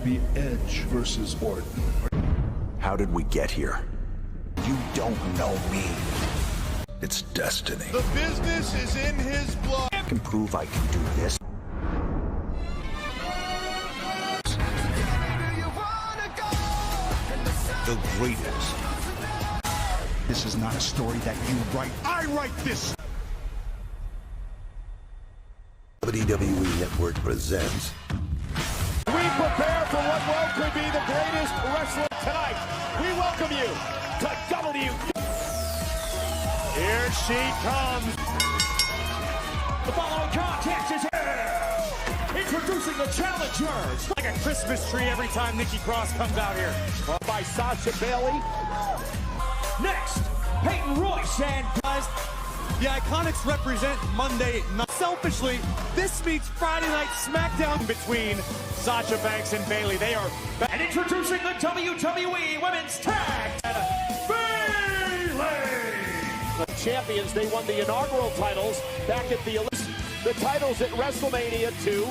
The Edge versus Orton. How did we get here? You don't know me. It's destiny. The business is in his blood. I can prove I can do this. The greatest. This is not a story that you write. I write this. WWE Network presents. We prepare for what will could be the greatest wrestler tonight. We welcome you to W. Here she comes. The following contest is introducing the challengers. Like a Christmas tree every time Nikki Cross comes out here. By Sasha Bailey. Next, Peyton Royce and guys. The Iconics represent Monday night. Selfishly, this meets Friday Night SmackDown between Sasha Banks and Bailey. They are back. And introducing the WWE Women's Tag Bailey. The champions, they won the inaugural titles back at the titles at WrestleMania 2.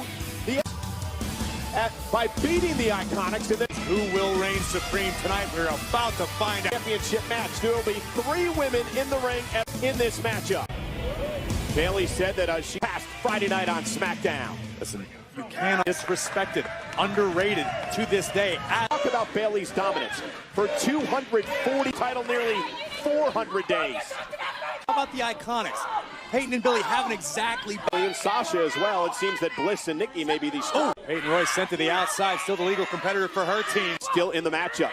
By beating the Iconics, and then who will reign supreme tonight? We're about to find out. Championship match. There will be 3 women in the ring in this matchup. Bailey said that she passed Friday night on SmackDown. Listen, you cannot disrespected, underrated to this day. Talk about Bailey's dominance for 240 title, nearly 400 days. How about the Iconics? Peyton and Billy haven't exactly. And Sasha as well. It seems that Bliss and Nikki may be these. Oh, Peyton Royce sent to the outside, still the legal competitor for her team. Still in the matchup.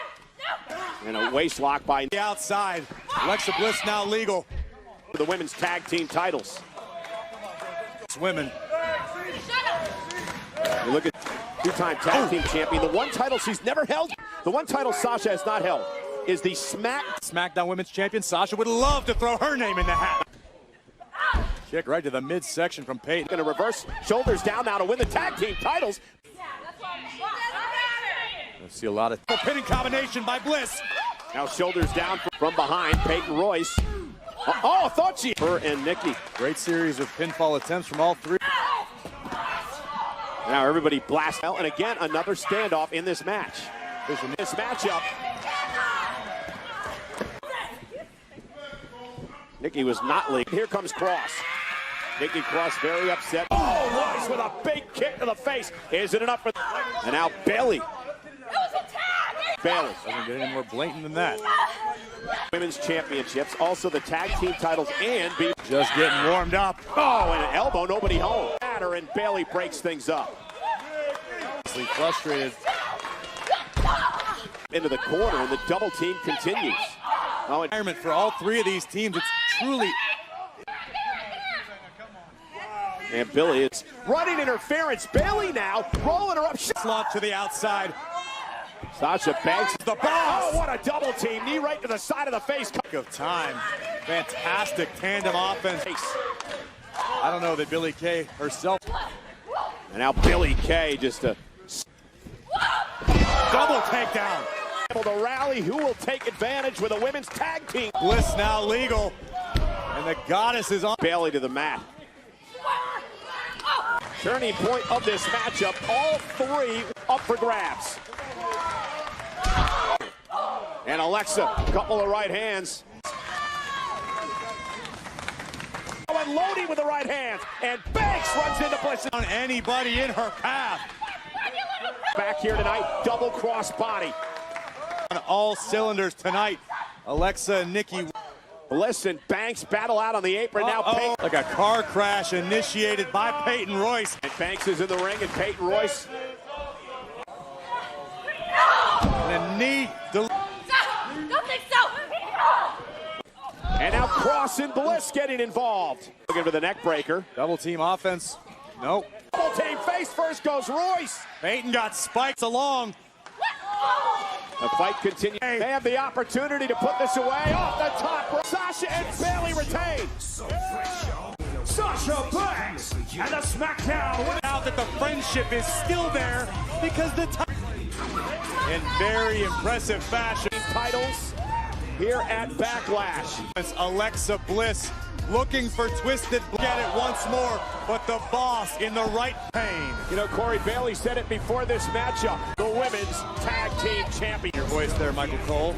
And a waist lock by the outside. Alexa Bliss now legal. For the women's tag team titles. It's women. You look at two-time tag team champion. The one title she's never held. The one title Sasha has not held is the SmackDown Women's Champion. Sasha would love to throw her name in the hat. Kick right to the midsection from Peyton. Going to reverse, shoulders down now to win the tag team titles. Let's see a lot of pinning combination by Bliss. Now shoulders down from behind. Peyton Royce. Oh, thought she. Her and Nikki. Great series of pinfall attempts from all 3. Now everybody blasts out, and again another standoff in this match. This matchup. Nikki was not leaking. Here comes Cross. Nikki Cross very upset. Oh, Royce with a big kick to the face. Isn't enough for. And now Bailey. Bailey doesn't get any more blatant than that. Women's championships, also the tag team titles, and be just getting warmed up. Oh, and an elbow, nobody home. And Bailey breaks things up. Frustrated. Into the corner, and the double team continues. Oh, environment for all 3 of these teams. It's truly. And Billy, it's running interference. Bailey now rolling her up. Slot to the outside. Sasha Banks, the boss. Oh, what a double team. Knee right to the side of the face. Of time. Fantastic tandem offense. I don't know that Billy Kay herself. And now Billy Kay just a double takedown. Able to rally. Who will take advantage with a women's tag team? Bliss now legal. And the goddess is on. Bailey to the mat. Turning point of this matchup. All 3 up for grabs. And Alexa, a couple of right hands. Oh, and loading with the right hand. And Banks runs into Bliss. On anybody in her path. Back here tonight, double cross body. On all cylinders tonight. Alexa and Nikki. Bliss and Banks battle out on the apron. Now Peyton. Like a car crash initiated by Peyton Royce. And Banks is in the ring, and Peyton Royce. And a knee. Don't think so. And now Cross and Bliss getting involved. Looking for the neck breaker. Double team offense. Nope. Double team face first goes Royce. Peyton got spiked along. The fight continues. They have the opportunity to put this away off the top. Sasha and Bailey retain. Sasha Banks and the SmackDown. Now that the friendship is still there because the in very impressive fashion. Titles here at Backlash. It's Alexa Bliss looking for twisted. Get it once more, but the boss in the right pain. You know, Corey Bailey said it before this matchup. The women's tag team champion. Your voice there, Michael Cole.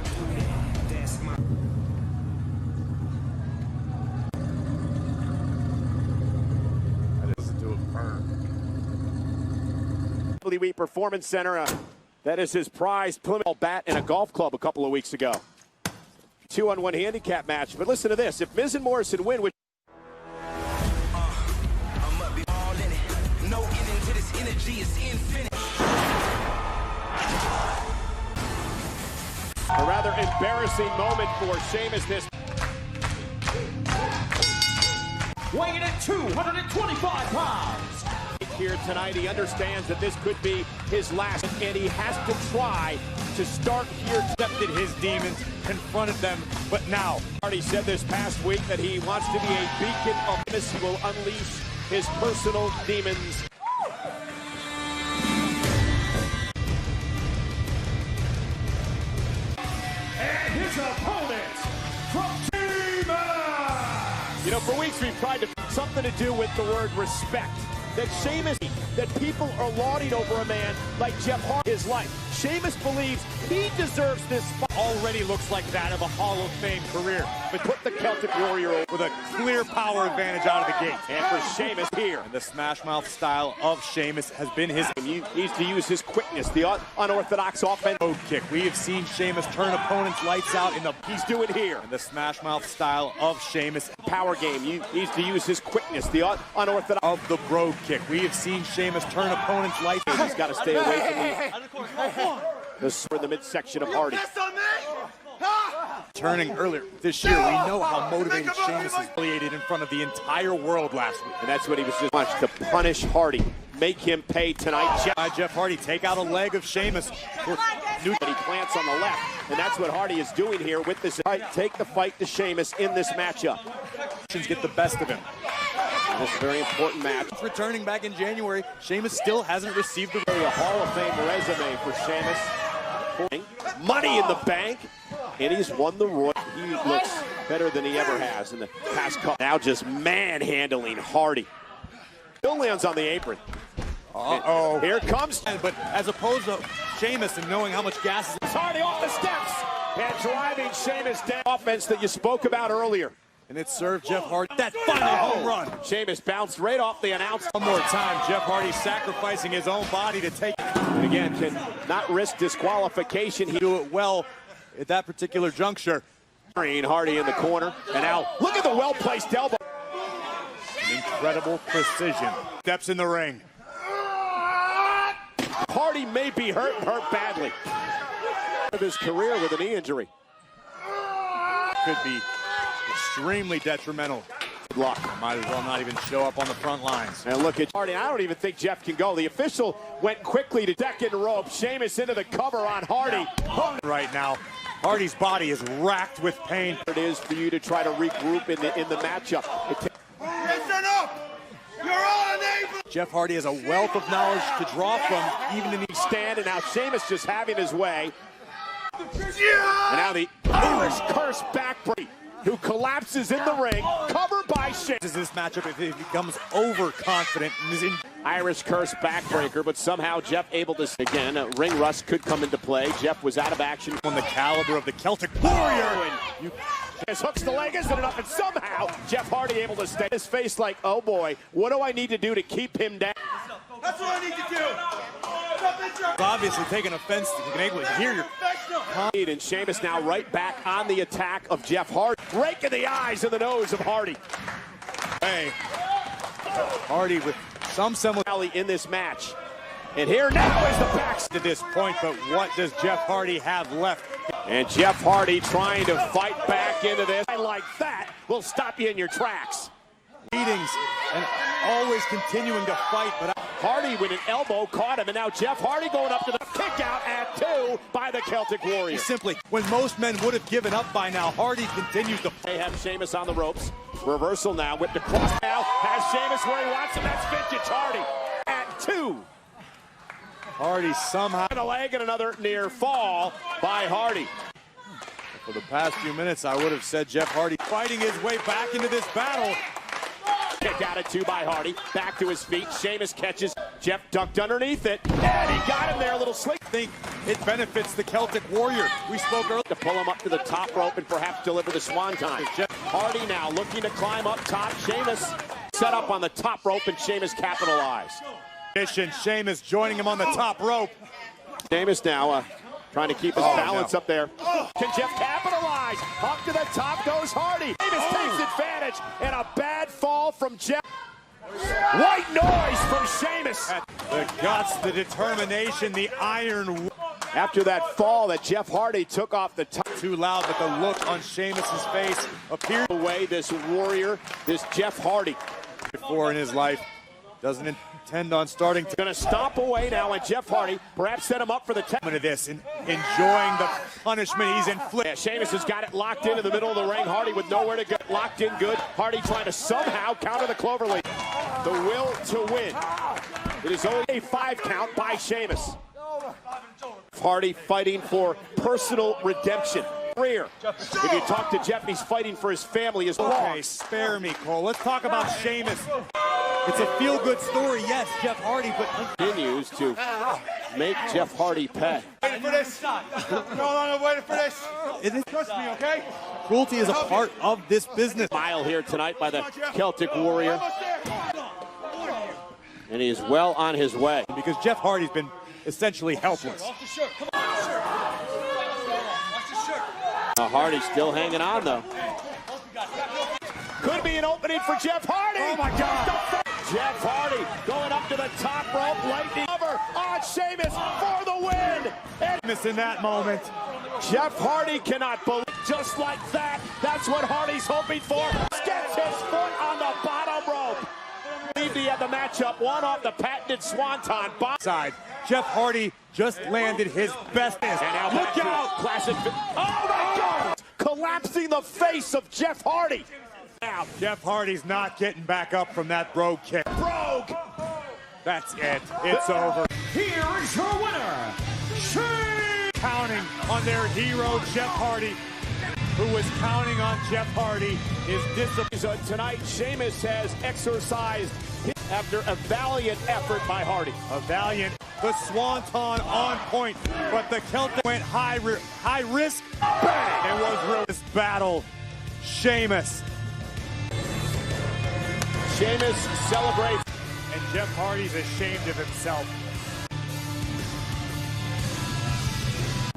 Listen to it burn. WWE Performance Center. That is his prized Plymouth bat in a golf club a couple of weeks ago. 2-on-1 handicap match. But listen to this. If Miz and Morrison win, which a rather embarrassing moment for Sheamus this. Weighing in at 225 pounds. Here tonight, he understands that this could be his last, and he has to try to start here. Accepted his demons, confronted them, but now. Hardy said this past week that he wants to be a beacon of this. He will unleash his personal demons. And his opponent from Team. You know, for weeks we've tried to something to do with the word respect. That Sheamus, that people are lauding over a man like Jeff Hardy his life. Sheamus believes he deserves this spot. Already looks like that of a Hall of Fame career. But put the Celtic Warrior with a clear power advantage out of the gate. And for Sheamus here. And the smash mouth style of Sheamus has been his. He needs to use his quickness, the unorthodox offense. Road kick. We have seen Sheamus turn opponents' lights out in the. He's doing here. And the smash mouth style of Sheamus. Power game. He needs to use his quickness, the unorthodox. Of the road kick. We have seen Sheamus turn opponents' lights. He's got to stay away from the midsection of Hardy. Turning earlier this year, we know how motivated Sheamus is affiliated in front of the entire world last week. And that's what he was just watching to punish Hardy. Make him pay tonight. Jeff Hardy take out a leg of Sheamus. But he plants on the left. And that's what Hardy is doing here with this. Take the fight to Sheamus in this matchup. Get the best of him. This is a very important match. Returning back in January, Sheamus still hasn't received the Hall of Fame resume for Sheamus. Money in the bank, and he's won the Royal. He looks better than he ever has in the past couple. Now just manhandling Hardy. Still lands on the apron. Uh-oh. Here comes. But as opposed to Sheamus and knowing how much gas is. Hardy off the steps and driving Sheamus down. Offense that you spoke about earlier. And it served Jeff Hardy that final home run. Sheamus bounced right off the announce. One more time, Jeff Hardy sacrificing his own body to take. And again, can not risk disqualification. He do it well at that particular juncture. Hardy in the corner. And now, look at the well-placed elbow. Incredible precision. Steps in the ring. Hardy may be hurt badly. Of his career with a knee injury. Could be extremely detrimental. Good luck. Might as well not even show up on the front lines. And look at Hardy. I don't even think Jeff can go. The official went quickly to second rope. Sheamus into the cover on Hardy. Right now, Hardy's body is racked with pain. It is for you to try to regroup in the matchup. Listen up! You're all unable! Jeff Hardy has a wealth of knowledge to draw from, even in the stand, and now Sheamus just having his way. And now the Irish curse backbreak, who collapses in the ring, covered by Sheamus. This matchup, if he becomes overconfident, is in Irish curse backbreaker, but somehow Jeff able to again. Ring rust could come into play. Jeff was out of action on the caliber of the Celtic Warrior. His hooks the leg isn't enough, and somehow Jeff Hardy able to stay. His face like, oh boy, what do I need to do to keep him down? That's what I need to do. Obviously taking offense to being able to hear your. And Sheamus now right back on the attack of Jeff Hardy. Raking the eyes and the nose of Hardy. Hey, Hardy with some semblance in this match. And here now is the back to this point, but what does Jeff Hardy have left? And Jeff Hardy trying to fight back into this. Like that will stop you in your tracks. Beatings and always continuing to fight, but Hardy with an elbow caught him, and now Jeff Hardy going up to the kick out at 2 by the Celtic Warrior. Simply, when most men would have given up by now, Hardy continues to. They have Sheamus on the ropes. Reversal now, whipped across now. Has Sheamus where he wants him. That's vintage Hardy at 2. Hardy somehow. And a leg and another near fall by Hardy. For the past few minutes, I would have said Jeff Hardy fighting his way back into this battle. Kick out at 2 by Hardy. Back to his feet. Sheamus catches. Jeff ducked underneath it. And he got him there. A little slick. I think it benefits the Celtic Warrior. We spoke earlier. To pull him up to the top rope and perhaps deliver the swanton. Jeff Hardy now looking to climb up top. Sheamus set up on the top rope and Sheamus capitalized. Sheamus joining him on the top rope. Sheamus now trying to keep his balance up there. Can Jeff capitalize? Up to the top goes Hardy. Sheamus takes advantage and a bad fall from Jeff. White noise from Sheamus. The guts, the determination, the iron. After that fall that Jeff Hardy took off the top. Too loud, but the look on Sheamus's face appeared away this warrior, this Jeff Hardy. Before in his life, doesn't intend on starting to. Gonna stomp away now, and Jeff Hardy perhaps set him up for the of this and enjoying the punishment he's inflicted. Yeah, Sheamus has got it locked into the middle of the ring. Hardy with nowhere to go. Locked in good. Hardy trying to somehow counter the cloverleaf. The will to win. It is only a 5 count by Sheamus. Hardy fighting for personal redemption. If you talk to Jeff, he's fighting for his family. Okay, spare me, Cole. Let's talk about Sheamus. It's a feel-good story, yes, Jeff Hardy, but continues to make Jeff Hardy pay. Waiting for this. No, waiting for this. Trust me, okay? Cruelty is a part of this business. Mile here tonight by the Celtic Warrior. And he is well on his way. Because Jeff Hardy's been essentially helpless. Hardy still hanging on, though. Could be an opening for Jeff Hardy. Oh, my God. Jeff Hardy going up to the top rope. Lightning cover on Sheamus for the win. And missing that moment. Jeff Hardy cannot believe just like that. That's what Hardy's hoping for. Gets his foot on the bottom rope. He had the matchup, one off the patented swanton. Side. Jeff Hardy just landed his best. And now look out! Classic. Oh my God! Collapsing the face of Jeff Hardy. Now Jeff Hardy's not getting back up from that brogue kick. Brogue. That's it. It's over. Here is your winner, Counting on their hero Jeff Hardy, who was counting on Jeff Hardy, is disappointed. Tonight, Sheamus has exercised after a valiant effort by Hardy. A valiant. The swanton on point, but the Celtic went high risk. Bang! It was real. This battle, Sheamus. Sheamus celebrates. And Jeff Hardy's ashamed of himself.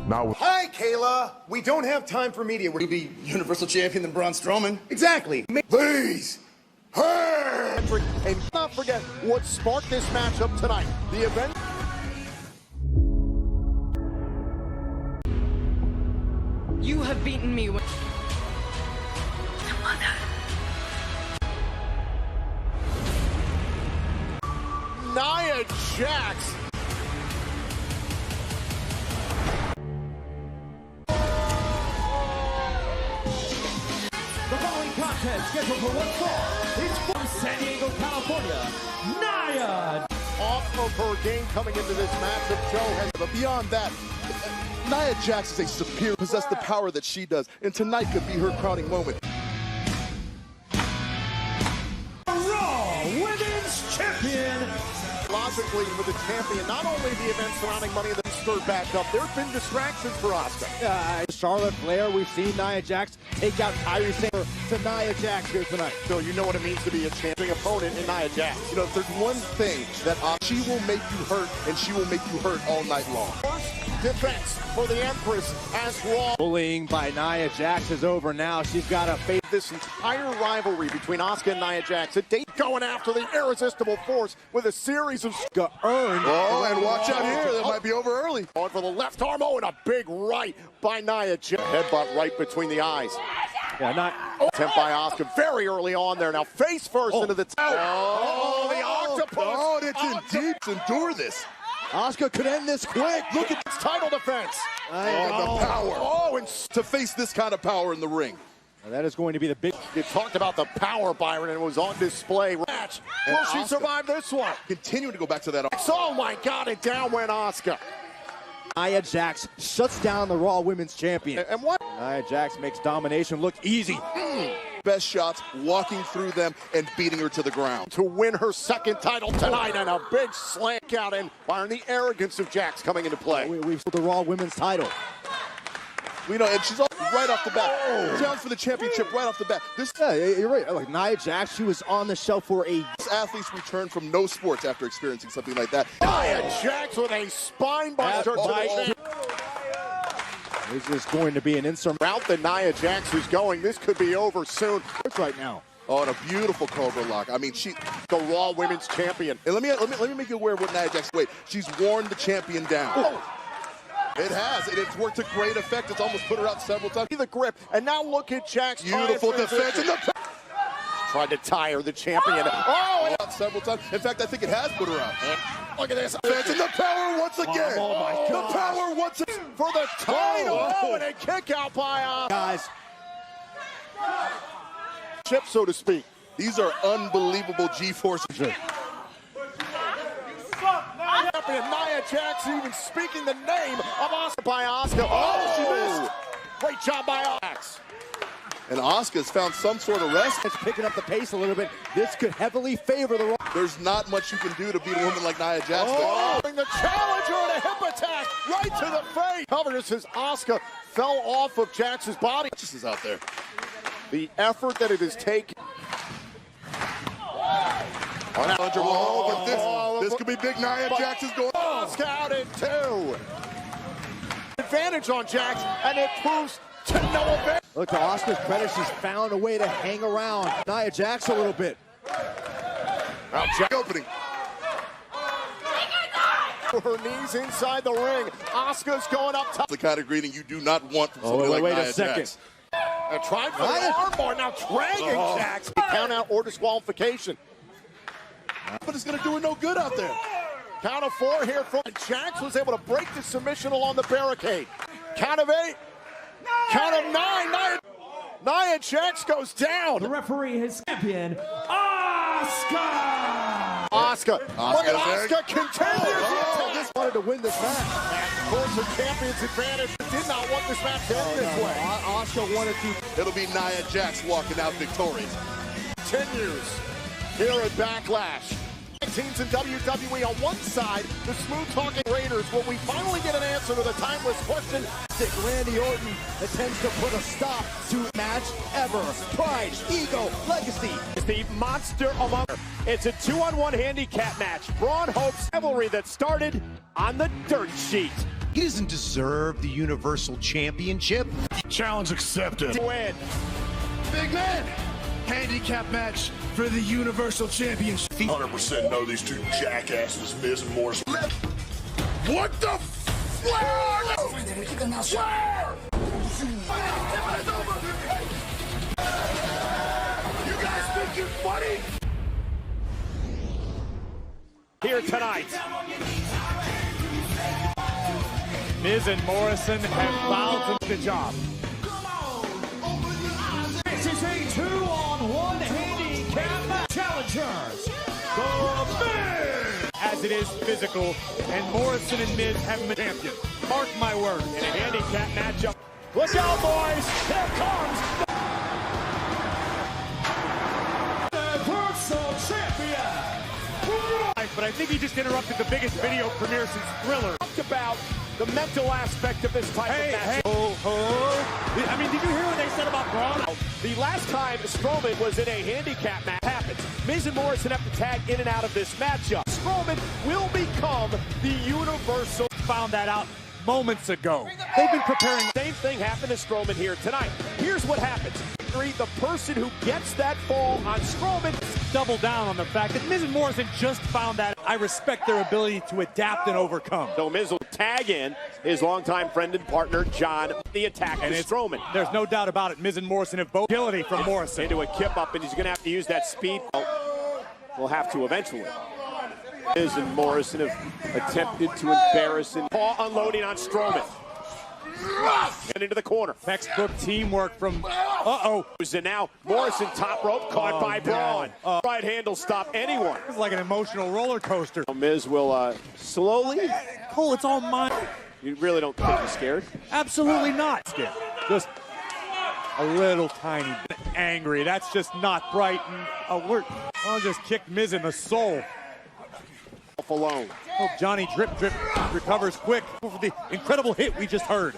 Now, Hi, Kayla. We don't have time for media. We'll be Universal Champion than Braun Strowman. Exactly. Please. Hey! And not forget what sparked this matchup tonight. The event. You have beaten me. Nia Jax. The following contest scheduled for one fall is from San Diego, California, Nia. Off of her game coming into this matchup, Joe has. But beyond that, Nia Jax is a superior, possess the power that she does, and tonight could be her crowning moment. Raw Women's Champion. Logically, with the champion, not only the event surrounding Money in the stirred back up, there have been distractions for Asuka. Charlotte Flair, we've seen Nia Jax take out Kairi Sane to Nia Jax here tonight. So you know what it means to be a champion opponent in Nia Jax. You know, if there's one thing that she will make you hurt, and she will make you hurt all night long. First defense for the Empress as Raw. Bullying by Nia Jax is over now. She's got to face this entire rivalry between Asuka and Nia Jax. A date going after the irresistible force with a series of earned. Oh, and watch out here. That might be over early. On for the left arm. Oh, and a big right by Nia Jax. Headbutt right between the eyes. Yeah, not. Attempt by Asuka very early on there. Now face first into the the octopus. Oh, it's in deep to endure this. Asuka could end this quick. Look at this title defense. Oh, the power. Oh, and to face this kind of power in the ring. Now that is going to be the big. You talked about the power, Byron, and it was on display. Match. Will she survive this one? Continue to go back to that. Oh my God! And down went Asuka. Nia Jax shuts down the Raw Women's Champion. And what? Nia Jax makes domination look easy. Best shots, walking through them and beating her to the ground. To win her second title tonight, and a big slant out and firing the arrogance of Jax coming into play. We've the Raw Women's title. We know, and she's right off the bat. Challenge for the championship right off the bat. Yeah, you're right. Like Nia Jax, she was on the shelf for a... Athletes return from no sports after experiencing something like that. Nia Jax with a spine buster to the This is going to be an insurmountable route that Nia Jax is going. This could be over soon. right now. Oh, and a beautiful Cobra lock. I mean, she, The Raw Women's Champion. and let me make you aware of what Nia Jax. Wait, she's worn the champion down. Oh. It has, and it's worked to great effect. It's almost put her out several times. The grip, and now look at Jax. Beautiful defense in the tried to tire the champion. Oh, out several times. In fact, I think it has put her out. Look at this. Defense and the power once again. Oh my God. The power once again. For the title. Oh, and a kick out by Guys, chip, so to speak. These are unbelievable G-forces. Champion Nia Jax even speaking the name of Asuka by Asuka. Oh, she missed. Great job by Jax. And Asuka's found some sort of rest. it's picking up the pace a little bit. This could heavily favor the Raw. There's not much you can do to beat a woman like Nia Jax. Oh, the challenger and a hip attack right to the face. Covers as Asuka fell off of Jax's body. This is out there. The effort that it has taken. This could be big. Nia Jax is going. Asuka out in two. Advantage on Jax, and it proves to no avail. Look, to Asuka's credit, she's found a way to hang around Nia Jax a little bit. Now Jax Opening. her knees inside the ring. Asuka's going up top. The kind of greeting you do not want from somebody like wait Nia a second. Jax. Tried for the armbar, now dragging Jax. Count out or disqualification. But it's going to do her no good out there. Count of four here from Jax was able to break the submission along the barricade. Count of eight. Count of nine. Nia Jax goes down. The referee is champion, Asuka! Asuka. Look at Asuka's Asuka continues. Just wanted to win this match. Of course, the champion's advantage did not want this match to end this way. Asuka wanted to. It'll be Nia Jax walking out victorious. Continues here at Backlash. Teams in WWE on one side, the smooth-talking Raiders. Will we finally get an answer to the timeless question? Randy Orton attempts to put a stop to match ever. Pride, ego, legacy. It's the monster among. It's a 2-on-1 handicap match. Braun hopes rivalry that started on the dirt sheet. He doesn't deserve the Universal Championship. Challenge accepted. Win. Big man. Handicap match for the Universal Championship. 100% know these two jackasses, Miz and Morrison. What the Swear! You guys think you're funny? Here tonight. Miz and Morrison have vowed to the job. This is a 2-on-1 handicap match. Challengers, the Miz! As it is physical, and Morrison and Miz have been champions. Mark my word. In a handicap matchup. Look out, boys! Here comes the Universal Champion! But I think he just interrupted the biggest video premiere since Thriller. Talk about the mental aspect of this type of match. I mean, did you hear what they said about Braun? The last time Strowman was in a handicap match happens. Miz and Morrison have to tag in and out of this matchup. Strowman will become the Universal. Found that out moments ago. They've been preparing. Same thing happened to Strowman here tonight. Here's what happens. The person who gets that fall on Strowman. Double down on the fact that Miz and Morrison just found that. I respect their ability to adapt and overcome. So Miz will tag in his longtime friend and partner, John, the attack and to Strowman. There's no doubt about it. Miz and Morrison have both agility from Morrison. Into a kip up, and he's going to have to use that speed. We'll have to eventually. Miz and Morrison have attempted to embarrass and paw unloading on Strowman. And into the corner. Textbook teamwork from, And now Morrison top rope caught by Braun. Right hand will stop anyone. It's like an emotional roller coaster. Miz will slowly. Cole, it's all mine. You really don't think he's scared? Absolutely not scared. Just a little tiny bit angry. That's just not bright and alert. I'll just kick Miz in the soul. Alone. Hope Johnny Drip recovers quick for the incredible hit we just heard.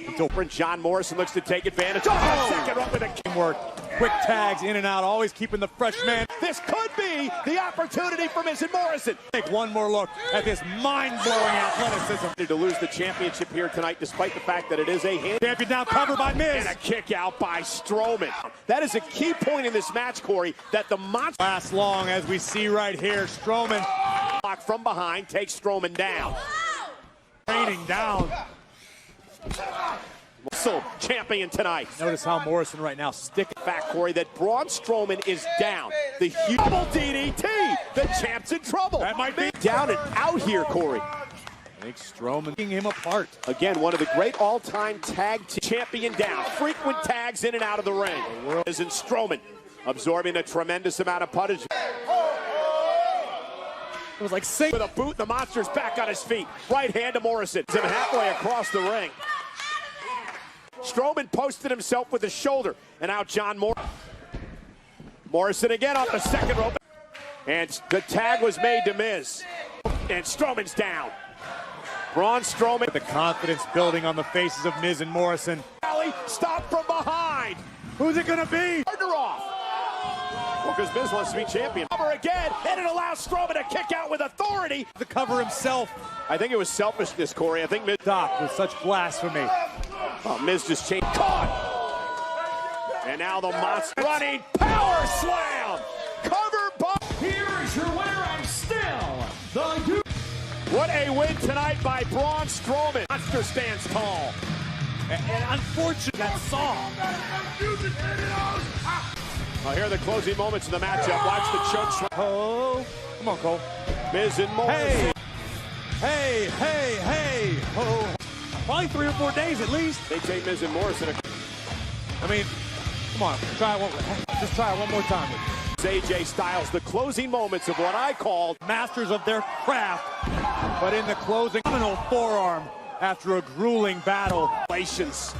Until John Morrison looks to take advantage. Oh! Second up with a teamwork. Quick tags in and out, always keeping the fresh man. This could be the opportunity for Miz and Morrison. Take one more look at this mind-blowing athleticism. To lose the championship here tonight, despite the fact that it is a hand. Champion now covered by Miz. And a kick out by Strowman. That is a key point in this match, Corey, that the monster lasts long, as we see right here. Strowman from behind takes Strowman down. Raining down. So champion tonight. Notice how Morrison right now sticking. Fact, Corey, that Braun Strowman is down. The huge double DDT. The champ's in trouble. That might be down and out here, Corey. I think Strowman picking him apart. Again, one of the great all-time tag champion down. Frequent tags in and out of the ring. Is in Strowman absorbing a tremendous amount of punishment. It was like saying with a boot, the monster's back on his feet. Right hand to Morrison. Him halfway across the ring. Strowman posted himself with his shoulder, and now John Morrison again off the second rope. And the tag was made to Miz. And Strowman's down. Braun Strowman. The confidence building on the faces of Miz and Morrison. Stop from behind. Who's it gonna be? Partner off. Well, because Miz wants to be champion. Cover again, and it allows Strowman to kick out with authority. The cover himself. I think it was selfishness, Corey. I think Miz stopped with such blasphemy. Oh, Miz just changed. Caught. And now the monster running power slam. Cover by. Here is your winner and still the. What a win tonight by Braun Strowman. Monster stands tall. And unfortunately, that song. Well, here are the closing moments of the matchup. Watch the choke slam. Oh, come on, Cole. Miz and Morrison. Hey. Oh. Probably 3 or 4 days at least. They take Miz and Morrison. I mean, come on, just try it one more time. AJ Styles, the closing moments of what I called masters of their craft, but in the closing, phenomenal forearm after a grueling battle. Relations.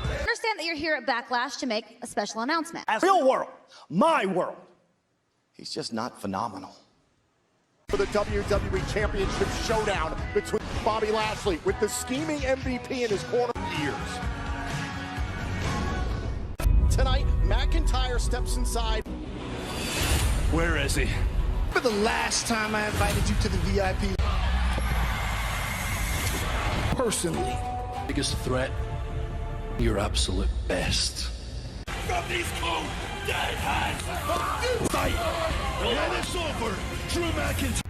I understand that you're here at Backlash to make a special announcement. As real world, my world. He's just not phenomenal. For the WWE Championship showdown between Bobby Lashley with the scheming MVP in his corner for years. Tonight, McIntyre steps inside. Where is he? For the last time I invited you to the VIP. Personally. Biggest threat, your absolute best. From these cold, dead hands, fight! And it's over. Drew McIntyre.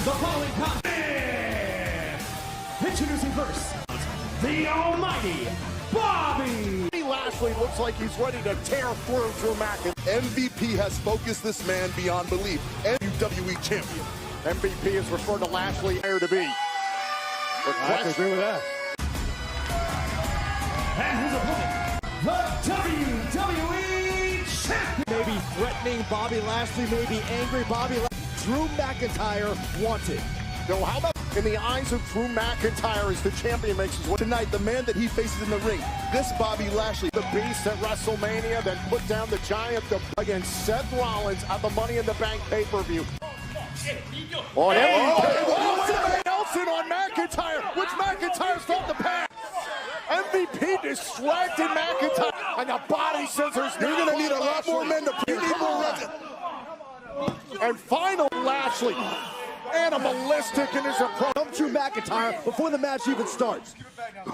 The following contest. Introducing first, the almighty Bobby Lashley looks like he's ready to tear through Drew McIntyre. MVP has focused this man beyond belief. WWE champion. MVP is referred to Lashley here to be. I agree with that. and his opponent, the WWE Champion. Maybe threatening Bobby Lashley, maybe angry Bobby Lashley. Drew McIntyre wanted. No, how about in the eyes of Drew McIntyre as the champion makes his way? Tonight, the man that he faces in the ring, this Bobby Lashley. The Beast at WrestleMania, then put down the Giant against Seth Rollins at the Money in the Bank pay-per-view. Oh, Nelson on McIntyre, which McIntyre's felt the pass. MVP distracted McIntyre, and the body scissors. You're going to need a lot more men to need more reps. And final Lashley, animalistic in his approach. Come Drew McIntyre before the match even starts.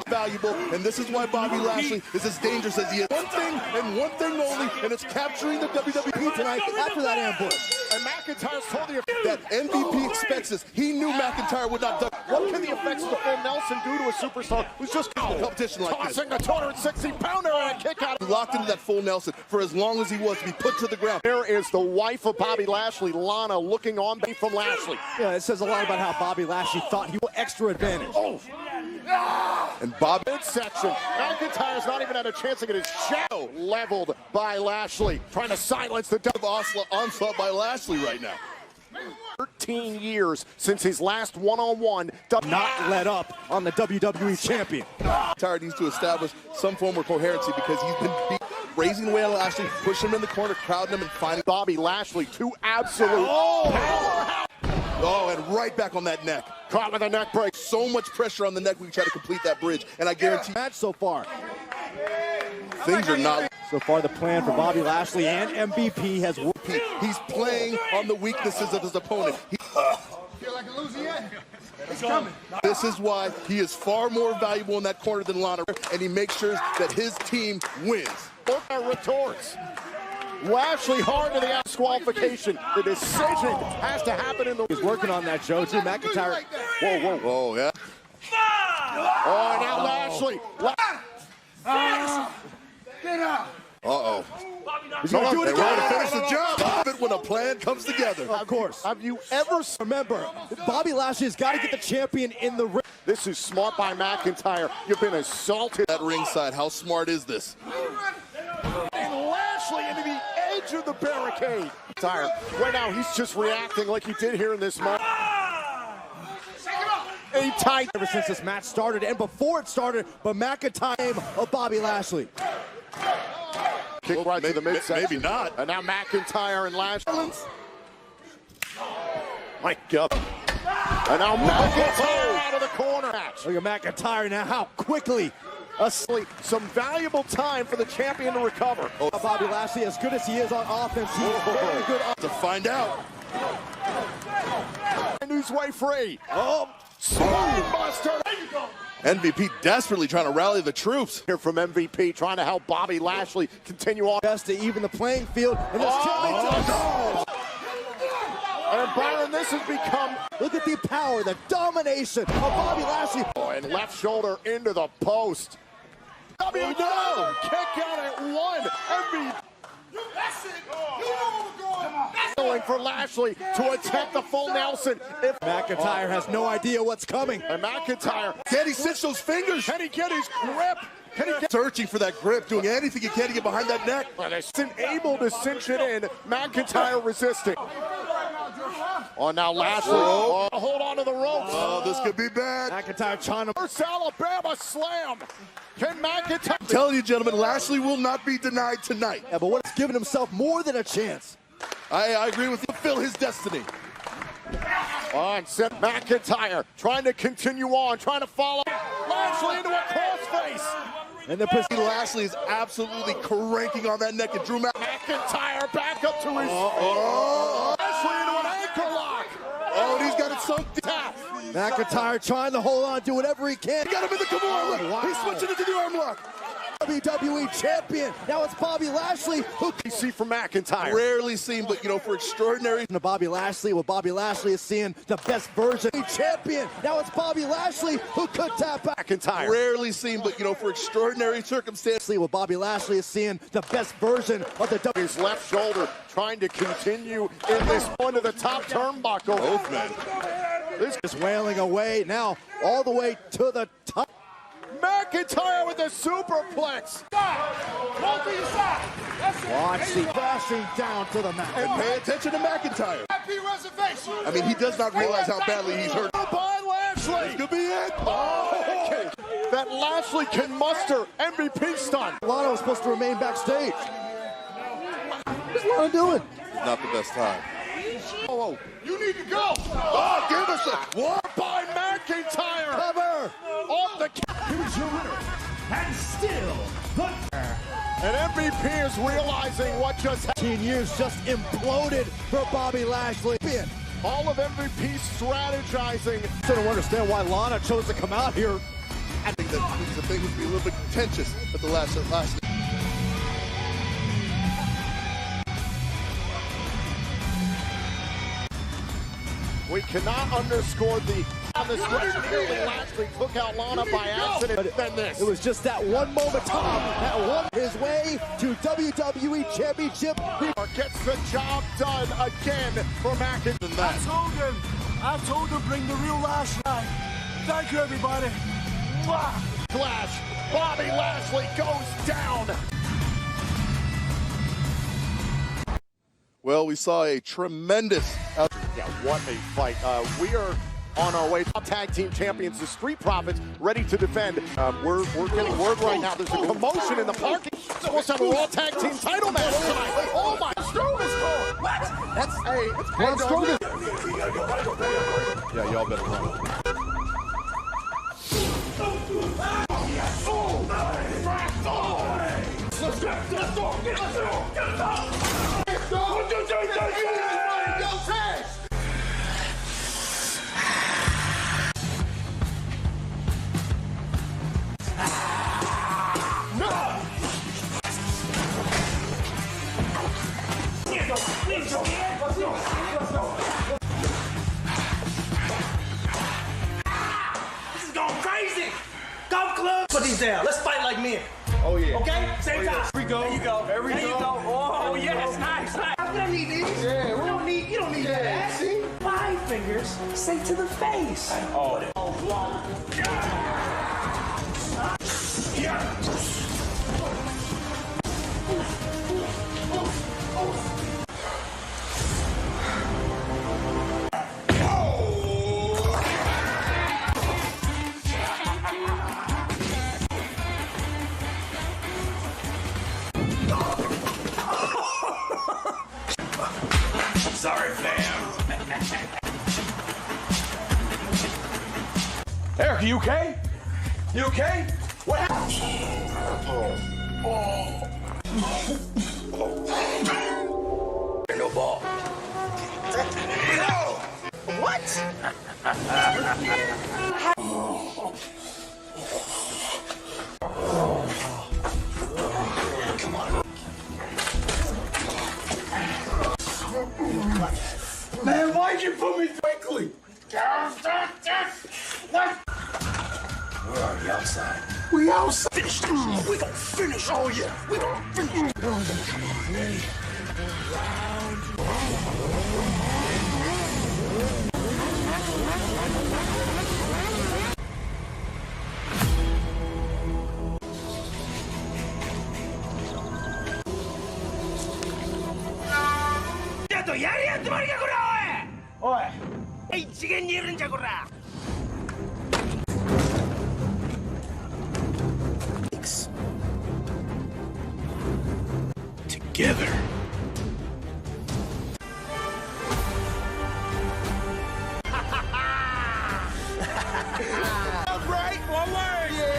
Valuable, and this is why Bobby Lashley is as dangerous as he is. One thing and one thing only, and it's capturing the WWE tonight after that ambush. And McIntyre's told the that MVP expects this. He knew McIntyre would not duck. What can the effects of the full Nelson do to a superstar who's just in a competition like this? Tossing a 260-pounder and a kick out. He locked into that full Nelson for as long as he was to be put to the ground. There is the wife of Bobby Lashley, Lana, looking on from Lashley. Yeah, it says a lot about how Bobby Lashley thought he was extra advantage. Oh. And Bob midsection. McIntyre's not even had a chance to get his shadow leveled by Lashley. Trying to silence the onslaught by Lashley right now. 13 years since his last one-on-one. Not let up on the WWE champion. McIntyre needs to establish some form of coherency because he's been raising away on Lashley, pushing him in the corner, crowding him, and finding Bobby Lashley, two absolute powerhouse. Oh, and right back on that neck. Caught with a neck break. So much pressure on the neck when we try to complete that bridge, and I guarantee match so far. Things are not. So far, the plan for Bobby Lashley and MVP has worked. He's playing on the weaknesses of his opponent. Feel like a loser yet? It's coming. This is why he is far more valuable in that corner than Lana, and he makes sure that his team wins. Retorts. Lashley hard to the disqualification. The decision has to happen in the. He's working on that, Joe. Drew McIntyre. Whoa, whoa, whoa, yeah. Oh, now Lashley. Get out. Uh-oh. He's going to do it they again. want to finish the job when a plan comes together. Of course. Have you ever remember, Bobby Lashley has got to get the champion in the ring. This is smart by McIntyre. You've been assaulted at ringside. How smart is this? And Lashley into the edge of the barricade. Right now, he's just reacting like he did here in this match. A tight ever since this match started and before it started, but McIntyre of Bobby Lashley. Kick right to the midsection. Maybe not. And now McIntyre and Lashley. My God. And now McIntyre out of the corner. Look at McIntyre now, how quickly. Asleep. Some valuable time for the champion to recover. Oh, Bobby Lashley, as good as he is on offense, he's very good to find out. And his way free. Oh, Master. MVP desperately trying to rally the troops. Here from MVP, trying to help Bobby Lashley continue on. Best to even the playing field. And And Byron, this has become. Look at the power, the domination of Bobby Lashley. Oh, and left shoulder into the post. W no! Kick out at one. MVP. That's it. You know where we're going. For Lashley to attempt the full Nelson. If McIntyre has no idea what's coming. And McIntyre. Can he cinch those fingers? Can he get his grip? Can he get searching for that grip, doing anything he can to get behind that neck? Isn't able to cinch it in. McIntyre resisting. Oh, now Lashley. Oh, hold on to the ropes. Oh, this could be bad. McIntyre trying to. First Alabama slam. Can McIntyre. I'm telling you, gentlemen, Lashley will not be denied tonight. Yeah, but what's given himself more than a chance. I agree with you. Fulfill his destiny. On set McIntyre trying to continue on, trying to follow Lashley into a crossface. And the Lashley is absolutely cranking on that neck, and Drew McIntyre back up to his Lashley into an ankle lock. Oh, and he's got it sunk down. McIntyre trying to hold on, do whatever he can. He got him in the Kimura lock. Wow. He's switching into the arm lock. WWE champion. Now it's Bobby Lashley. Who you see from McIntyre? Rarely seen, but you know, for extraordinary. To Bobby Lashley, well, Bobby Lashley is seeing the best version. Champion. Now it's Bobby Lashley who could tap back. McIntyre. Rarely seen, but you know, for extraordinary circumstances. Well, Bobby Lashley is seeing the best version of the W. His left shoulder trying to continue in this one to the top turnbuckle. Both men. This is wailing away now, all the way to the top. McIntyre with a superplex. Watch the crashing down to the mat. And pay attention to McIntyre. I mean, he does not realize how badly he's hurt. By Lashley. This could be it. Oh, okay. That Lashley can muster MVP stun. Lana was supposed to remain backstage. What's Lana doing? Not the best time. Oh, you need to go. Oh, give us a war by McIntyre. Cover. Off the Here's your winner, and still the. And MVP is realizing what just happened. 10 years just imploded for Bobby Lashley. All of MVP strategizing. I don't understand why Lana chose to come out here. I think that the thing would be a little bit contentious at the last. We cannot underscore the On the stretch, nearly Lashley took out Lana by accident. Then this. It was just that one moment, Tom, that won his way to WWE Championship. Gets the job done again for McIntyre. I told him bring the real Lashley. Thank you, everybody. Flash, Bobby Lashley goes down. Well, we saw a tremendous. Yeah, what a fight. We are on our way. Top tag team champions, the Street Profits, ready to defend. We're getting word right now. There's a commotion in the parking. Supposed to have a Raw tag team title match tonight. Oh my! Strowman's going. What? That's it's Braun Strowman. Yeah, y'all better run. This is going crazy. Golf club. Put these down. Let's fight like men. Oh yeah. Okay? Same time. There we go. There you go. There we go. Oh, yes. Nice. We don't need these. Yeah, You don't need that. See? 5 fingers straight to the face. Oh. Sorry, fam. Eric, are you okay? You okay? What happened? No ball. What? Come on. Man, why'd you put me quickly? What? We're already outside. We outside. Finish this. We gon' finish. Oh yeah. We gon' finish. Come on, man. Together. Right, one word. Yeah.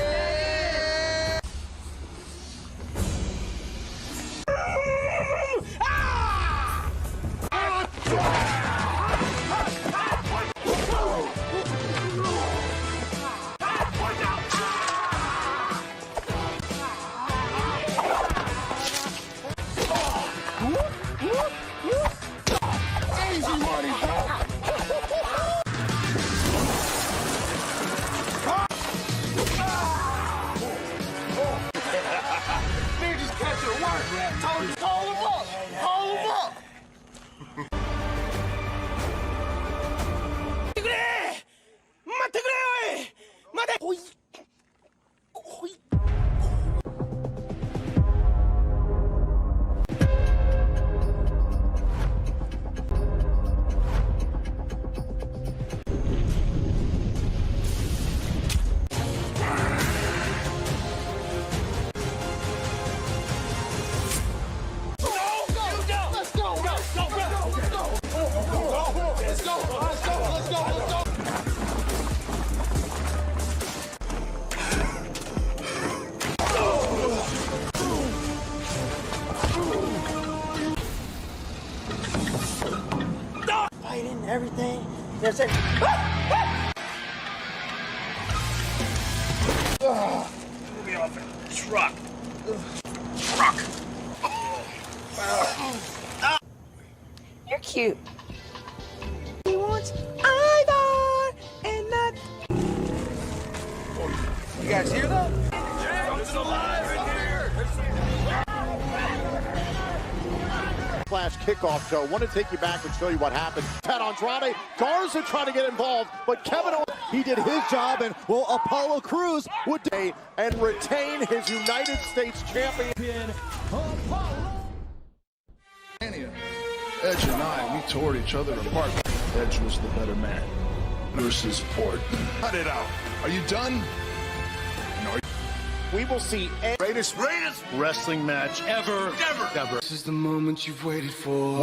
Easy money, bro. Niggas catch it work. Told you, call him up. Call him up. Fighting everything. There's a. Get off it. Truck. You're cute. He wants either and not You guys hear that? Yeah, it's alive in here. Flash kickoff show. Want to take you back and show you what happened. Pat Andrade, Garza trying to get involved, but Kevin Owens, he did his job, and well, Apollo Crews would and retain his United States champion. Edge and I, we tore each other apart. Edge was the better man. Versus Orton. Cut it out. Are you done? No. We will see greatest wrestling match ever. This is the moment you've waited for.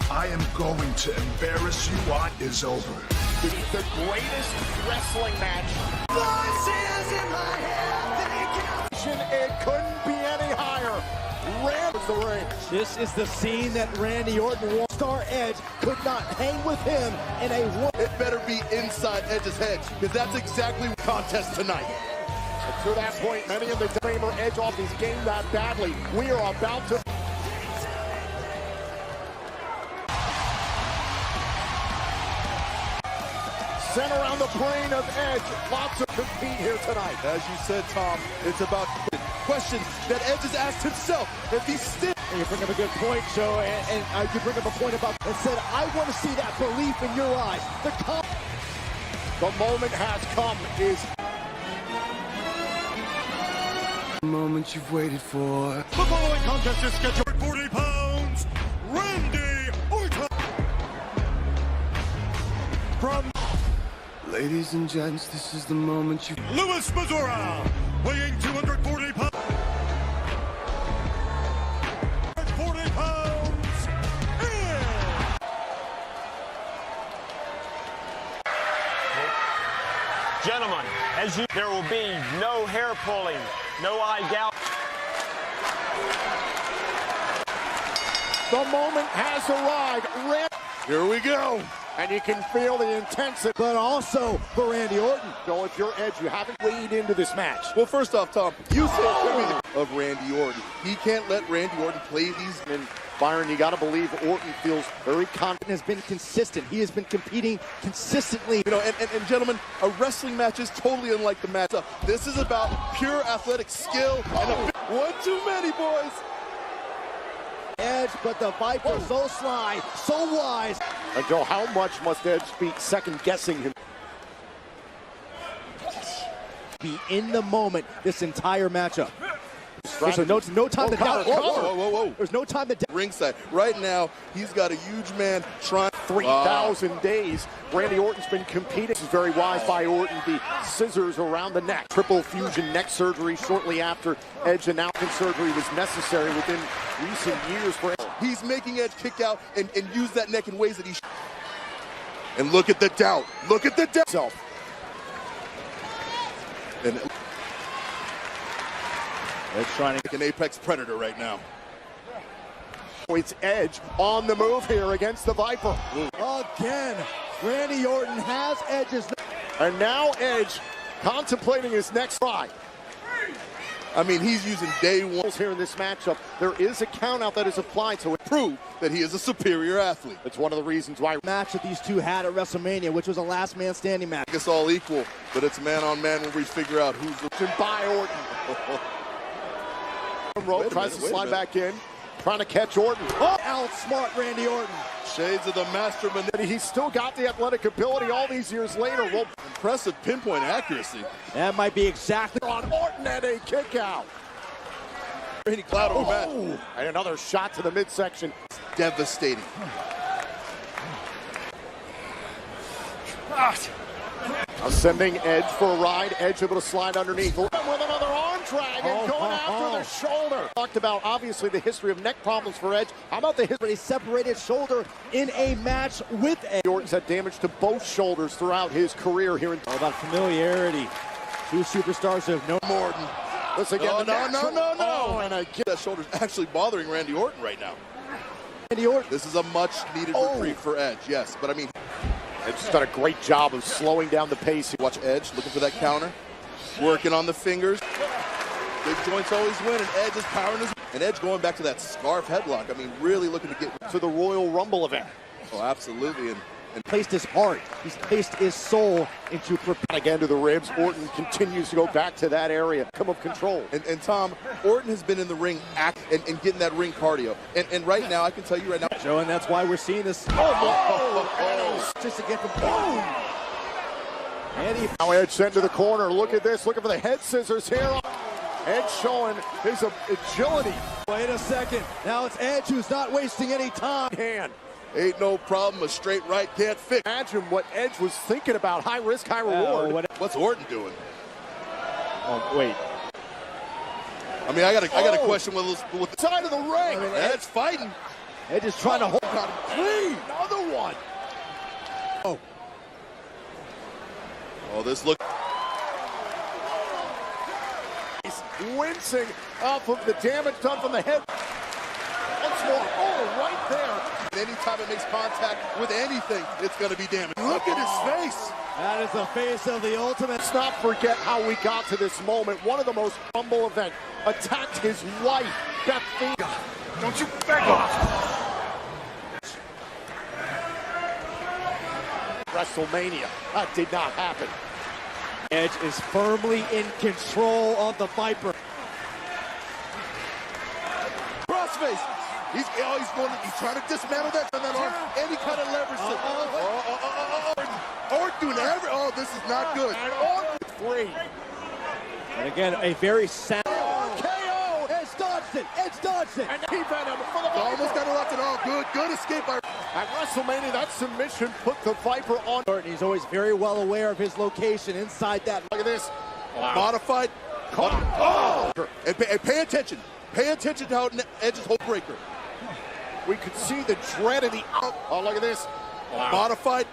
I am going to embarrass you. What is over? The greatest wrestling match. Voices in my head, it couldn't be any higher. Randy's the ring. This is the scene that Randy Orton won. Star Edge could not hang with him in a one. It better be inside Edge's head, because that's exactly the contest tonight. And to that point, many of the Famer Edge off his game that badly. We are about to. Center around the brain of Edge. Lots of compete here tonight. As you said, Tom, it's about questions that Edge has asked himself. If he's still... And you bring up a good point, Joe, and you bring up a point about and said, I want to see that belief in your eyes. The moment has come. Is the moment you've waited for. The following contest is scheduled for 40 pounds. Randy Orton. From ladies and gents, this is the moment you. Louis, Missouri, weighing 240 pounds. 40 pounds in. Gentlemen, there will be no hair pulling, no eye gouging. the moment has arrived. Here we go. And you can feel the intensity. But also for Randy Orton. So if you're Edge, you haven't weighed into this match. Well, first off, Tom, you said it could be the of Randy Orton. He can't let Randy Orton play these. And Byron, you got to believe Orton feels very confident. Has been consistent. He has been competing consistently. You know, and gentlemen, a wrestling match is totally unlike the match. This is about pure athletic skill and one too many, boys. Edge, but the Viper so sly, so wise. And Joe, how much must Edge be second-guessing him? Be in the moment this entire matchup. There's no time to doubt. Whoa. There's no time to doubt. Ringside. Right now, he's got a huge man trying. 3,000 days. Randy Orton's been competing. This is very wise by Orton. The scissors around the neck. Triple fusion neck surgery shortly after Edge announced surgery was necessary within recent years for Edge. He's making Edge kick out and use that neck in ways that he And look at the doubt. Look at the doubt. And Edge trying to make an apex predator right now. It's Edge on the move here against the Viper. Again, Randy Orton has Edge's. And now Edge contemplating his next try. I mean, he's using day one here in this matchup. There is a count out that is applied to it. Prove that he is a superior athlete. It's one of the reasons why match that these two had at WrestleMania, which was a last man standing match. It's all equal, but it's man on man when we figure out who's the by Orton. Rope tries to slide back in, trying to catch Orton. Oh, outsmart Randy Orton. Shades of the master, but he's still got the athletic ability all these years later. Well, impressive pinpoint accuracy. That might be exactly on Orton and a kick out. Any cloud of match. And another shot to the midsection. Devastating. Sending Edge for a ride. Edge able to slide underneath. With another arm drag and going after the shoulder. Talked about obviously the history of neck problems for Edge. How about the history? Separated shoulder in a match with Edge. Orton's had damage to both shoulders throughout his career here. All about familiarity. Two superstars have no Orton. This again. No. Oh, and again. That shoulder's actually bothering Randy Orton right now. Randy Orton. This is a much needed reprieve for Edge, yes. But I mean, Edge's done a great job of slowing down the pace. Watch Edge looking for that counter. Working on the fingers. Big joints always win, and Edge is powering his. And Edge going back to that scarf headlock. I mean, really looking to get to the Royal Rumble event. Oh, absolutely. And and placed his heart, he's placed his soul into again to the ribs. Orton continues to go back to that area, come of control. And Tom, Orton has been in the ring and getting that ring cardio. And right now, I can tell you right now, Joe, and that's why we're seeing this. Just to get the boom. Now Edge sent to the corner. Look at this. Looking for the head scissors here. Edge showing his agility. Wait a second. Now it's Edge who's not wasting any time. Hand. ain't no problem. A straight right can't fix. Imagine what Edge was thinking about. High risk, high reward. What's Orton doing? Oh, wait. I mean, I got a question with the side of the ring. Edge fighting. Edge is trying to hold. Clean. Another one. Oh, this look. He's wincing off of the damage done from the head. Once more. Oh, right there. Anytime it makes contact with anything, it's going to be damage. Look at his face. That is the face of the Ultimate. Let's not forget how we got to this moment. One of the most humble events. Attacked his wife, Beth Phoenix. Don't you back off. WrestleMania. That did not happen. Edge is firmly in control of the Viper. Crossface. He's trying to dismantle that and then any kind of leverage. Orton doing this is not good. Three. And again, a very sound KO. Edge dodged it. Edge dodged it. And he bent him for the almost got it left it all. Good escape by. At WrestleMania, that submission put the Viper on. He's always very well aware of his location inside that. Look at this. Wow. Modified. And pay attention. Pay attention to how Edge's whole breaker. We could see the dread of the. Oh, look at this. Wow. Modified.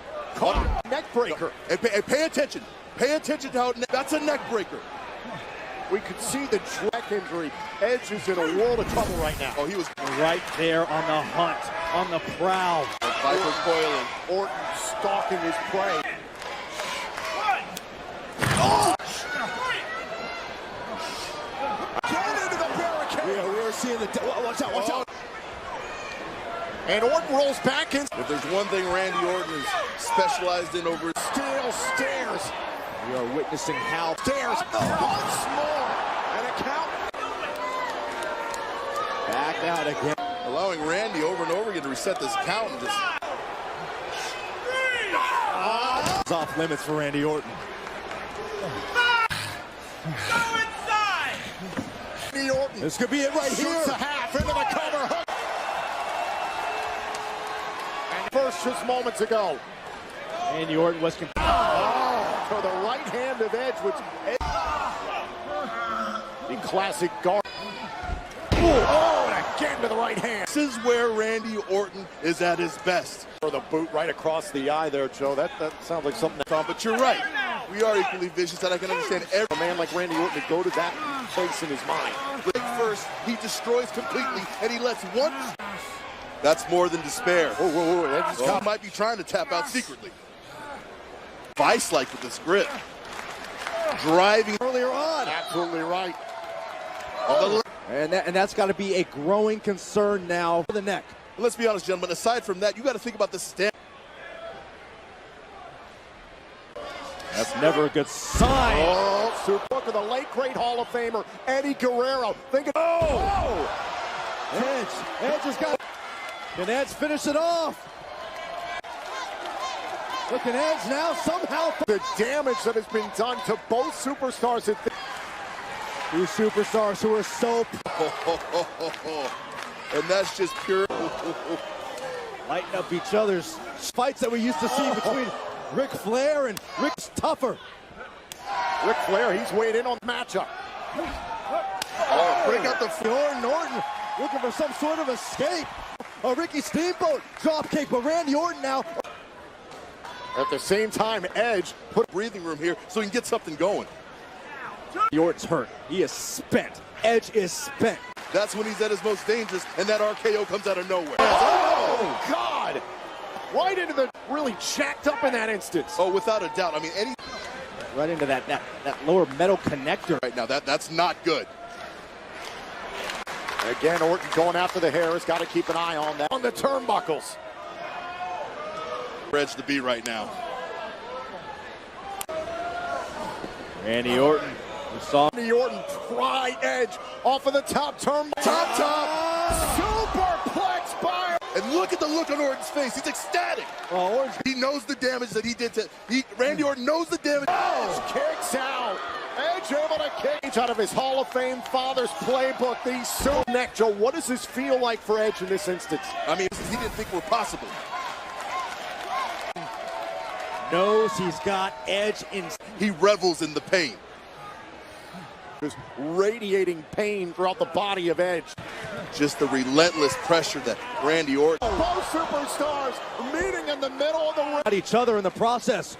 Neck breaker. And pay attention. Pay attention to how that's a neck breaker. We could see the neck injury. Edge is in a world of trouble right now. Oh, he was right there on the hunt, on the prowl. Viper coiling. Orton stalking his prey. Get into the barricade. We are seeing the. Watch out! Watch out! And Orton rolls back in. If there's one thing Randy Orton is specialized in over steel stairs. We are witnessing how stairs once more. And a count. Back out again. Allowing Randy over and over again to reset this count and just. It's off limits for Randy Orton. Go inside. Randy Orton. This could be it right here. Shoots a half into the cover hook. And first just moments ago. Randy Orton was to the right hand of Edge, which the classic guard. And again to the right hand. This is where Randy Orton is at his best. For the boot right across the eye there, Joe. That sounds like something. But you're right. We are equally vicious, and I can understand every man like Randy Orton to go to that place in his mind. First, he destroys completely, and he lets one. That's more than despair. He might be trying to tap out secretly. Vice-like with this grip. Driving earlier on. Absolutely right. And that's got to be a growing concern now for the neck. Let's be honest, gentlemen. Aside from that, you got to think about the stand. That's never a good sign. Oh, super look at the late great Hall of Famer Eddie Guerrero. Edge has got. Can Edge finish it off? Look at Edge now somehow. The damage that has been done to both superstars. Two superstars who are so. And that's just pure. Lighten up each other's fights that we used to see between Ric Flair and Rick's tougher. Ric Flair, he's weighed in on the matchup. Break out the floor. Orton looking for some sort of escape. A Ricky Steamboat dropkick, but Randy Orton now. At the same time, Edge put breathing room here so he can get something going. Orton's hurt. He is spent. Edge is spent. That's when he's at his most dangerous, and that RKO comes out of nowhere. Oh, God! Right into the really jacked up in that instance. Oh, without a doubt. I mean, right into that lower metal connector. Right now, that's not good. Again, Orton going after the hair. Has got to keep an eye on that. On the turnbuckles. Edge to be right now. Randy Orton. We saw Randy Orton pry Edge off of the top turn. Top. Superplex by. And look at the look on Orton's face. He's ecstatic. Oh, he knows the damage that he did to. Randy Orton knows the damage. Edge kicks out. Edge able to kick out of his Hall of Fame father's playbook. These so neck, Joe. What does this feel like for Edge in this instance? I mean, he didn't think were possible. Knows he's got Edge in. He revels in the pain. There's radiating pain throughout the body of Edge. Just the relentless pressure that Randy Orton. Both superstars meeting in the middle of the ring. At each other in the process.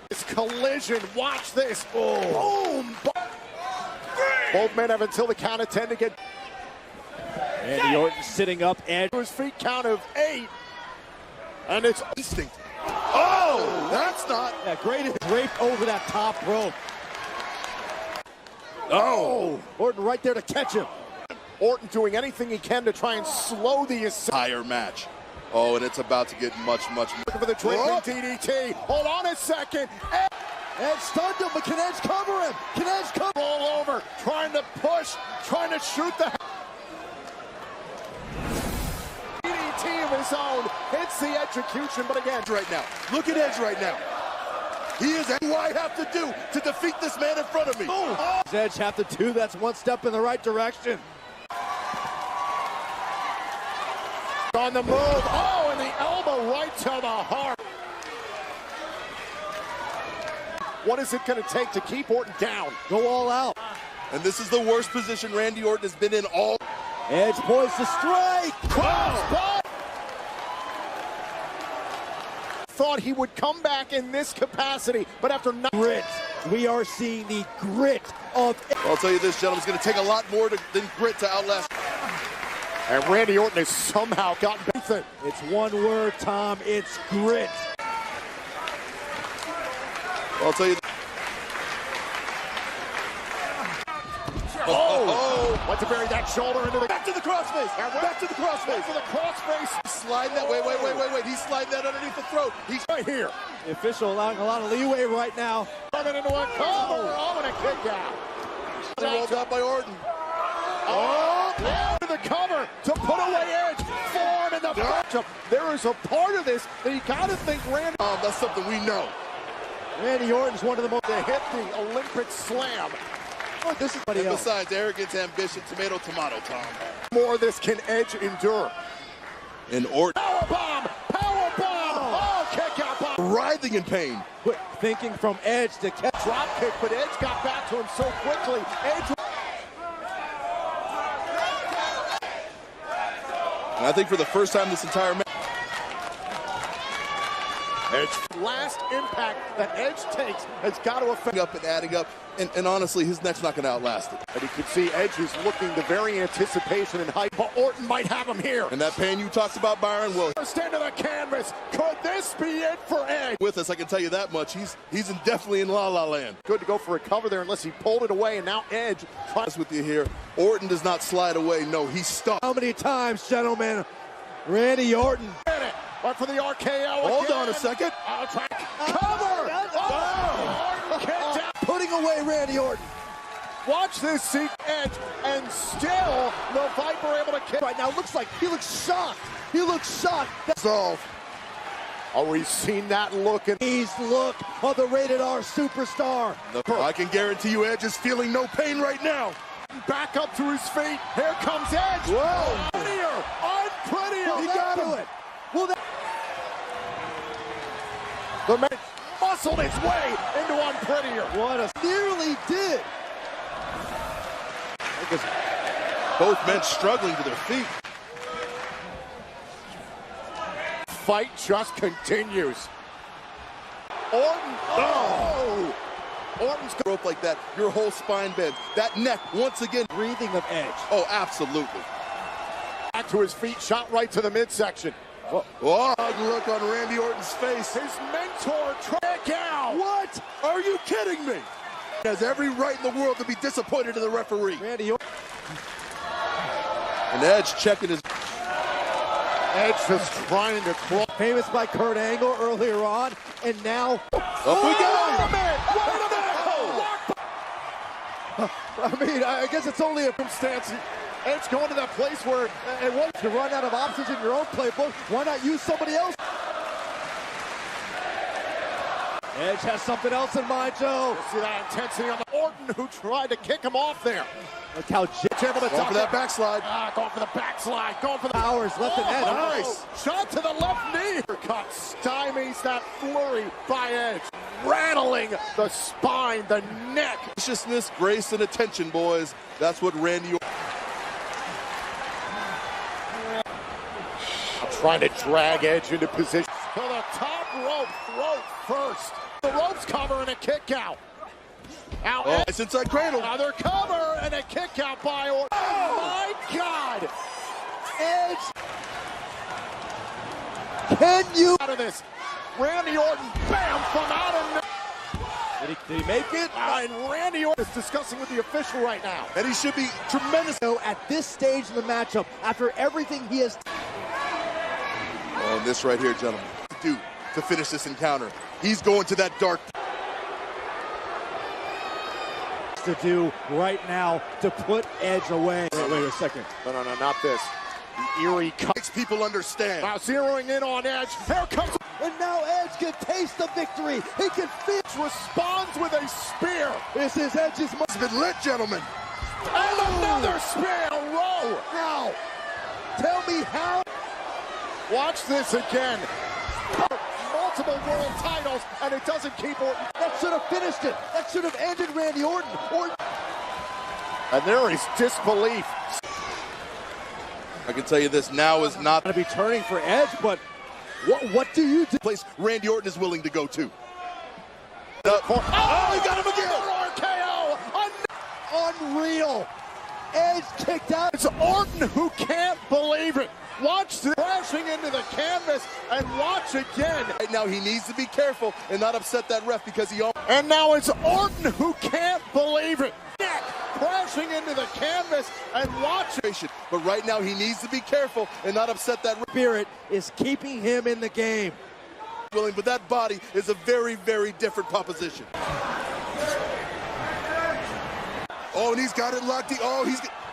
This collision, watch this. Oh. Boom. Both men have until the count of 10 to get. Randy Orton sitting up, Edge. His feet count of 8. And it's instinct. Oh, that's not. Yeah, great draped over that top rope. Oh, Orton right there to catch him. Orton doing anything he can to try and slow the entire match. Oh, and it's about to get much more. Looking for the draping DDT. Hold on a second. Edge stunned him, but can Edge cover him? Can Edge cover? All over, trying to push, trying to shoot the DDT of his own. Hits the execution, but again, right now. Look at Edge right now. He is what I have to do to defeat this man in front of me. Oh. Edge have to do that's one step in the right direction. On the move. Oh, and the elbow right to the heart. What is it going to take to keep Orton down? Go all out. And this is the worst position Randy Orton has been in all. Edge poised to strike. Cross. Thought he would come back in this capacity, but after grit, we are seeing the grit of. I'll tell you this, gentlemen, it's going to take a lot more than grit to outlast. And Randy Orton has somehow gotten better. It's one word, Tom. It's grit. I'll tell you. Oh! Want to bury that shoulder into the. Back to the crossface. Back to the crossface. Back to the crossface. Slide that. Wait. He's sliding that underneath the throat. He's right here. The official allowing a lot of leeway right now. Coming into a cover. Oh, and a kick out. Rolled out by Orton. Oh, the cover to put away Edge. Form in the matchup. There is a part of this that you got to think Randy. That's something we know. Randy Orton's one of the most to hit the Olympic slam. Oh, this is and besides arrogance, ambition, tomato, Tom. More of this can Edge endure. And Orton. Power bomb. Oh, kick out bomb. Writhing in pain. Quick thinking from Edge to catch drop kick, but Edge got back to him so quickly. Edge. And I think for the first time this entire match. Edge. Last impact that Edge takes has got to affect up and adding up, and honestly, his neck's not going to outlast it. And you can see Edge is looking the very anticipation and hype, but Orton might have him here. And that pain you talked about, Byron, will stand to the canvas. Could this be it for Edge? With us, I can tell you that much. He's definitely in La La Land. Good to go for a cover there, unless he pulled it away, and now Edge tries with you here. Orton does not slide away. No, he's stuck. How many times, gentlemen? Randy Orton. But for the RKO. Hold again. on a second. Cover! Orton kicked out. Putting away Randy Orton. Watch this, see Edge, and still the Viper able to kick. Right now, looks like he looks shocked. Resolve. Oh, we've seen that look, and he's look of the rated R superstar. I can guarantee you Edge is feeling no pain right now. Back up to his feet. Here comes Edge. Whoa. Unprettier. He got him. Well, the man muscled his way into unprettier. What a nearly did. Both men struggling to their feet. Fight just continues. Orton. Oh! Orton's rope like that, your whole spine bends. That neck, once again. Breathing of Edge. Oh, absolutely. Back to his feet, shot right to the midsection. Oh, look on Randy Orton's face. His mentor, check out. What? Are you kidding me? He has every right in the world to be disappointed in the referee. Randy Orton. And Edge checking his. Edge just trying to crawl. Famous by Kurt Angle earlier on, and now up we go. Wait a minute! I mean, I guess it's only a circumstance. Edge going to that place where it wants to run out of options in your own playbook. Why not use somebody else? Edge has something else in mind, Joe. See that intensity on the Orton, who tried to kick him off there. Look how gentlemen going for that backslide. Going for the backslide. Going for the powers left and Edge. Nice shot to the left knee. Cut stymies that flurry by Edge, rattling the spine, the neck. Viciousness, grace, and attention, boys. That's what Randy. Trying to drag Edge into position. To the top rope, throat first. The ropes cover and a kick out. Now it's inside cradle. Another cover and a kick out by Orton. Oh my God! Edge. Can you out of this? Randy Orton, bam, from out of. Did he make it? And Randy Orton is discussing with the official right now. And he should be tremendous. So at this stage of the matchup, after everything he has. Oh, this right here, gentlemen. To finish this encounter. He's going to that dark. To do right now to put Edge away. Wait a second. No, not this. The eerie cut. Makes people understand. Now zeroing in on Edge. Here comes. And now Edge can taste the victory. He can feel. Responds with a spear. This is Edge's. It's been lit, gentlemen. And another spear in a row. Now, tell me how. Watch this again. Multiple world titles, and it doesn't keep Orton. That should have finished it. That should have ended Randy Orton. And there is disbelief. I can tell you this now is not going to be turning for Edge, but what do you do? Place Randy Orton is willing to go to. Oh, he got him again! RKO! Unreal. Edge kicked out. It's Orton who can't believe it. Watch this, crashing into the canvas, and watch again. Right now he needs to be careful and not upset that ref because he. And now it's Orton who can't believe it. Neck crashing into the canvas, and watch it. But right now he needs to be careful and not upset that ref. Spirit is keeping him in the game. Willing, but that body is a very, very different proposition. Oh, and he's got it locked.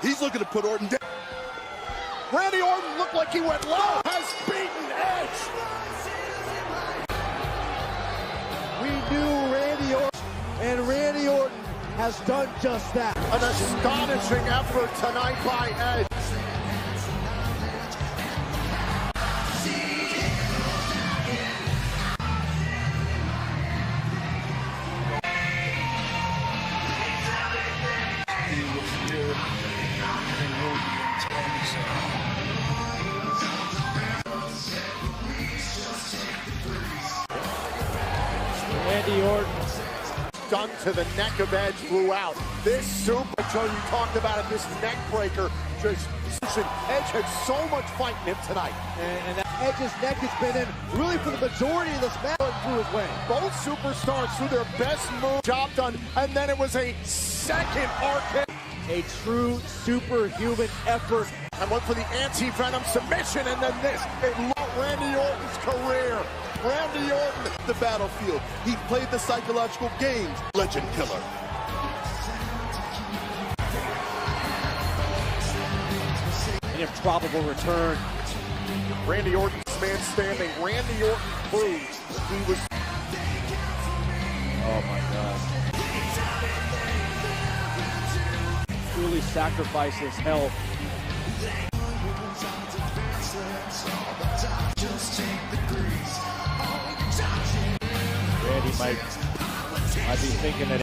He's looking to put Orton down. Randy Orton looked like he went low. Has beaten Edge. We knew Randy Orton, and Randy Orton has done just that. An astonishing effort tonight by Edge. Randy Orton. Done to the neck of Edge, blew out. This super, Joe, you talked about it, this neck breaker. Just Edge had so much fight in him tonight. And that Edge's neck has been in really for the majority of this match through his way. Both superstars threw their best move, job done, and then it was a second RKO. A true superhuman effort. And went for the anti-venom submission, and then this. It lost Randy Orton's career. Randy Orton, the battlefield. He played the psychological games. Legend killer. An improbable return. Randy Orton's man standing. Randy Orton proved he was. Oh my God. Truly sacrificed his health. Randy might be thinking that.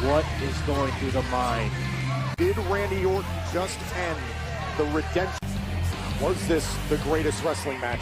What is going through the mind? Did Randy Orton just end the redemption? Was this the greatest wrestling match?